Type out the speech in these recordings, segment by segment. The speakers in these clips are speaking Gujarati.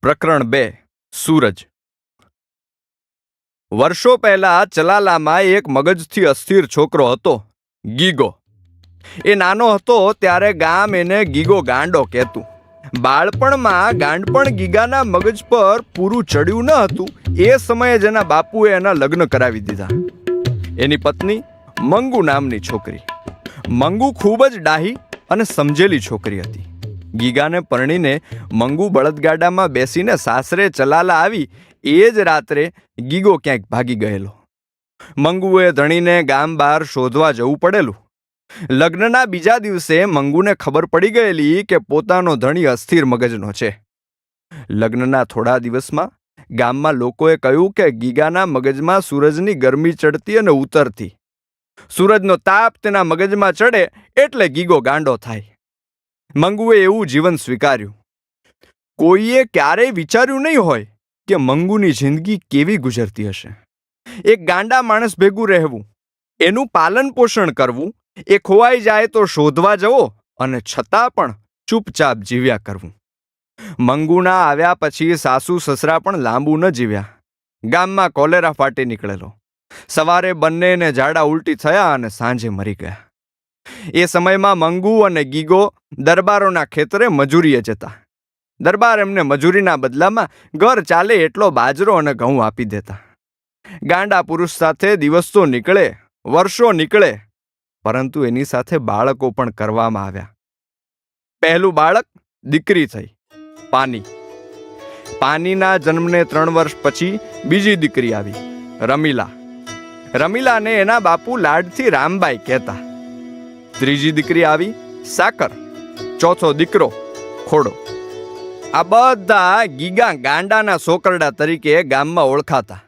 પ્રકરણ 2 સૂરજ. વર્ષો પહેલા ચલાલામાં એક મગજથી અસ્થિર છોકરો હતો, ગીગો. એ નાનો હતો ત્યારે ગામ એને ગીગો ગાંડો કહેતું. બાળપણમાં ગાંડપણ ગીગાના મગજ પર પૂરું ચડ્યું ન હતું. એ સમયે જ એના બાપુએ એના લગ્ન કરાવી દીધા. એની પત્ની મંગુ નામની છોકરી. મંગુ ખૂબ જ ડાહી અને સમજેલી છોકરી હતી. ગીગાને પરણીને મંગુ બળદગાડામાં બેસીને સાસરે ચલાલા આવી એ જ રાત્રે ગીગો ક્યાંક ભાગી ગયેલો. મંગુએ ધણીને ગામ બહાર શોધવા જવું પડેલું. લગ્નના બીજા દિવસે મંગુને ખબર પડી ગયેલી કે પોતાનો ધણી અસ્થિર મગજનો છે. લગ્નના થોડા દિવસમાં ગામમાં લોકોએ કહ્યું કે ગીગાના મગજમાં સૂરજની ગરમી ચડતી અને ઉતરતી. સૂરજનો તાપ તેના મગજમાં ચડે એટલે ગીગો ગાંડો થાય. મંગુએ એવું જીવન સ્વીકાર્યું. કોઈએ ક્યારેય વિચાર્યું નહીં હોય કે મંગુની જિંદગી કેવી ગુજરતી હશે. એક ગાંડા માણસ ભેગું રહેવું, એનું પાલન પોષણ કરવું, એ ખોવાઈ જાય તો શોધવા જવો અને છતાં પણ ચૂપચાપ જીવ્યા કરવું. મંગુના આવ્યા પછી સાસુ સસરા પણ લાંબુ ન જીવ્યા. ગામમાં કોલેરા ફાટી નીકળેલો. સવારે બંનેને ઝાડા ઉલટી થયા અને સાંજે મરી ગયા. એ સમયમાં મંગુ અને ગીગો દરબારોના ખેતરે મજૂરીએ જતા. દરબાર એમને મજૂરીના બદલામાં ઘર ચાલે એટલો બાજરો અને ઘઉં આપી દેતા. ગાંડા પુરુષ સાથે દિવસ તો નીકળે, વર્ષો નીકળે, પરંતુ એની સાથે બાળકો પણ કરવામાં આવ્યા. પહેલું બાળક દીકરી થઈ, પાની. પાનીના જન્મને 3 વર્ષ પછી બીજી દીકરી આવી, રમીલા. રમીલાને એના બાપુ લાડથી રામબાઈ કહેતા. ત્રીજી દીકરી આવી, સાકર. ચોથો દીકરો, ખોડો. આ બધા ગીગા ગાંડાના સોકરડા તરીકે ગામમાં ઓળખાતા.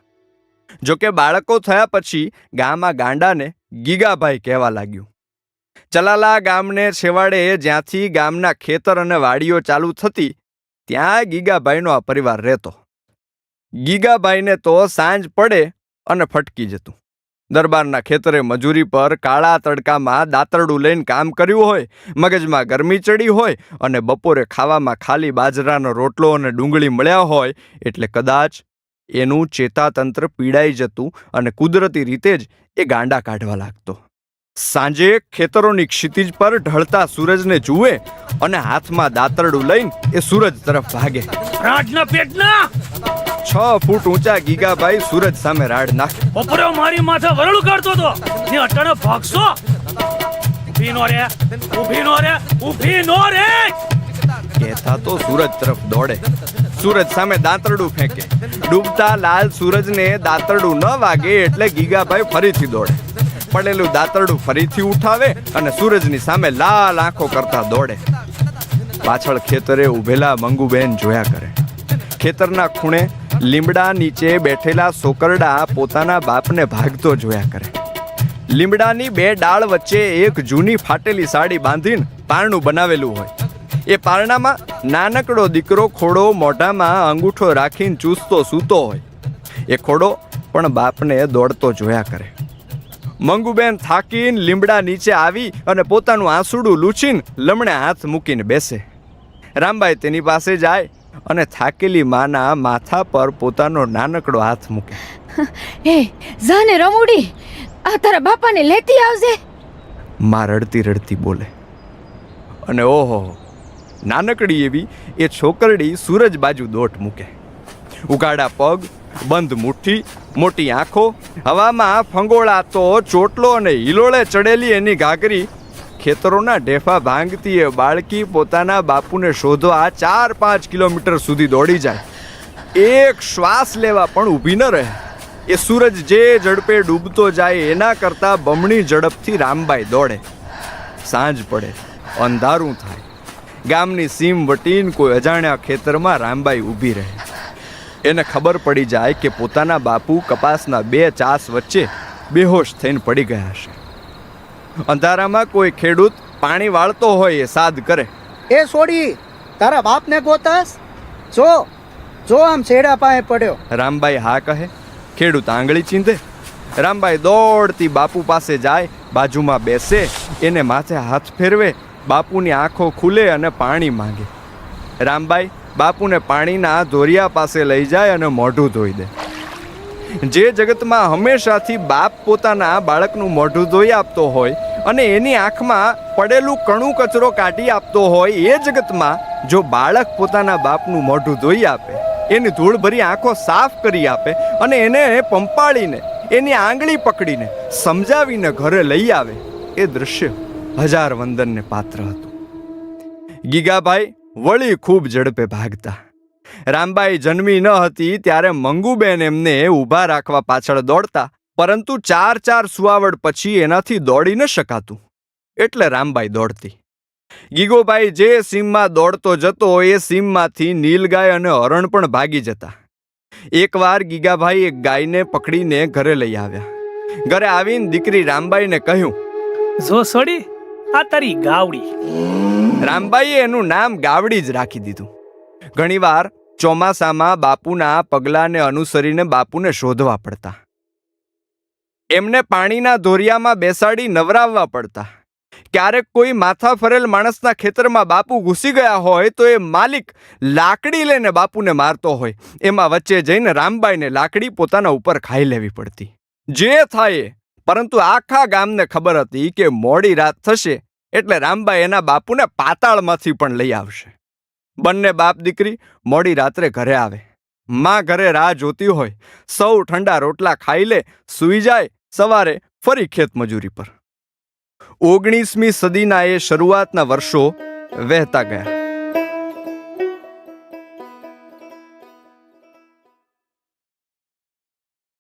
જોકે બાળકો થયા પછી ગામમાં ગાંડાને ગીગાભાઈ કહેવા લાગ્યું. ચલાલા ગામને છેવાડે જ્યાંથી ગામના ખેતર અને વાડીઓ ચાલુ થતી ત્યાં ગીગાભાઈનો આ પરિવાર રહેતો. ગીગાભાઈને તો સાંજ પડે અને ફટકી જતું. દરબારના ખેતરે મજૂરી પર કાળા તડકામાં દાતરડું લઈને કામ કર્યું હોય, મગજમાં ગરમી ચડી હોય અને બપોરે ખાવામાં ખાલી બાજરાનો રોટલો અને ડુંગળી મળ્યા હોય એટલે કદાચ એનું ચેતાતંત્ર પીડાઈ જતું અને કુદરતી રીતે જ એ ગાંડા કાઢવા લાગતો. સાંજે ખેતરોની ક્ષિતિજ પર ઢળતા સૂરજને જુએ અને હાથમાં દાતરડું લઈને એ સૂરજ તરફ ભાગે. રાડના પેટના 6 ફૂટ ઊંચા ગીગાભાઈ સૂરજ સામે રાડ નાખે. બપોરે મારી માથે વરળું કાઢતો તો ને અટાણે ભાગશો. ઊભી નો રે, ઊભી નો રે, ઊભી નો રે કહેતા તો સૂરજ તરફ દોડે. સૂરજ સામે દાંતરડું ફેંકે. ડૂબતા લાલ સૂરજને દાંતરડું ન વાગે એટલે ગીગાભાઈ ફરીથી દોડે. પડેલું દાંતરડું ફરીથી ઉઠાવે અને સૂરજની સામે લાલ આંખો કરતા દોડે. પાછળ ખેતરે ઉભેલા મંગુબેન જોયા કરે. ખેતરના ખૂણે લીમડા નીચે બેઠેલા સોકરડા પોતાના બાપને ભાગતો જોયા કરે. લીમડાની 2 ડાળ વચ્ચે એક જૂની ફાટેલી સાડી બાંધીને પારણું બનાવેલું હોય. એ પારણામાં નાનકડો દીકરો ખોડો મોઢામાં અંગૂઠો રાખીને ચૂસતો સૂતો હોય. એ ખોડો પણ બાપને દોડતો જોયા કરે. મંગુબેન થાકીને લીમડા નીચે આવી અને પોતાનું આંસુડું લૂછીને લમણે હાથ મૂકીને બેસે. રામબાઈ તેની પાસે જાય અને થાકેલી માના માથા પર પોતાનો નાનકડો હાથ મૂકે. એ જાને રમુડી, આ તારા બાપાને લેતી આવજે. માં રડતી રડતી બોલે. અને ઓહો, નાનકડી એવી એ છોકરડી સૂરજ બાજુ દોટ મૂકે. ઉગાડા પગ, બંધ મુઠ્ઠી, મોટી આંખો, હવામાં ફંગોળાતો ચોટલો અને હિલોળે ચડેલી એની ઘાઘરી. ખેતરોના ઢેફા ભાંગતી એ બાળકી પોતાના બાપુને શોધવા 4-5 કિલોમીટર સુધી દોડી જાય. એક શ્વાસ લેવા પણ ઊભી ન રહે. એ સૂરજ જે ઝડપે ડૂબતો જાય એના કરતાં બમણી ઝડપથી રામબાઈ દોડે. સાંજ પડે, અંધારું થાય. ગામની સીમ વટીને કોઈ અજાણ્યા ખેતરમાં રામબાઈ ઊભી રહે. એને ખબર પડી જાય કે પોતાના બાપુ કપાસના 2 ચાસ વચ્ચે બેહોશ થઈને પડી ગયા હશે. અંધારામાં કોઈ ખેડૂત પાણી વાળતો હોય એ સાદ કરે. એ છોડી, તારા બાપને ગોતસ? જો આમ છેડા પાસે પડ્યો. રામબાઈ હા કહે. ખેડૂત આંગળી ચીંધે. રામબાઈ દોડતી બાપુ પાસે જાય, બાજુમાં બેસે, એને માથે હાથ ફેરવે, બાપુની આંખો ખુલે અને પાણી માંગે. રામબાઈ બાપુને પાણીના ધોરિયા પાસે લઈ જાય અને મોઢું ધોઈ દે. જે જગતમાં હંમેશાથી બાપ પોતાના બાળકનું મોઢું ધોઈ આપતો હોય અને એની આંખમાં પડેલું કણું કચરો કાઢી આપતો હોય, એ જગતમાં જો બાળક પોતાના બાપનું મોઢું ધોઈ આપે, એની ધૂળભરી આંખો સાફ કરી આપે અને એને પંપાળીને એની આંગળી પકડીને સમજાવીને ઘરે લઈ આવે, એ દૃશ્ય હજાર વંદનને પાત્ર હતું. ગીગાભાઈ વળી ખૂબ ઝડપે ભાગતા. રામબાઈ જન્મી ન હતી ત્યારે મંગુબેન એમને ઊભા રાખવા પાછળ દોડતા, પરંતુ 4 સુવાવડ પછી એનાથી દોડી ન શકાતું, એટલે રામબાઈ દોડતી. ગીગોભાઈ જે સીમમાં દોડતો જતો, એ સીમમાંથી નીલગાય અને હરણ પણ ભાગી જતા. એકવાર ગીગાભાઈ એક ગાયને પકડીને ઘરે લઈ આવ્યા. ઘરે આવીને દીકરી રામબાઈને કહ્યું, જો સોડી, આ તારી ગાવડી. રામબાઈએ એનું નામ ગાવડી જ રાખી દીધું. ઘણીવાર ચોમાસામાં બાપુના પગલાને અનુસરીને બાપુને શોધવા પડતા. એમને પાણીના ધોરિયામાં બેસાડી નવરાવવા પડતા. ક્યારેક કોઈ માથા ફરેલ માણસના ખેતરમાં બાપુ ઘૂસી ગયા હોય તો એ માલિક લાકડી લઈને બાપુને મારતો હોય, એમાં વચ્ચે જઈને રામબાઈને લાકડી પોતાના ઉપર ખાઈ લેવી પડતી. જે થાય, પરંતુ આખા ગામને ખબર હતી કે મોડી રાત થશે એટલે રામબાઈ એના બાપુને પાતાળમાંથી પણ લઈ આવશે. બંને બાપ દીકરી મોડી રાત્રે ઘરે આવે. માં ઘરે રાહ જોતી હોય. સૌ ઠંડા રોટલા ખાઈ લે, સૂઈ જાય. સવારે ફરી ખેત મજૂરી પર. 19મી સદીના એ શરૂઆતના વર્ષો વહેતા ગયા.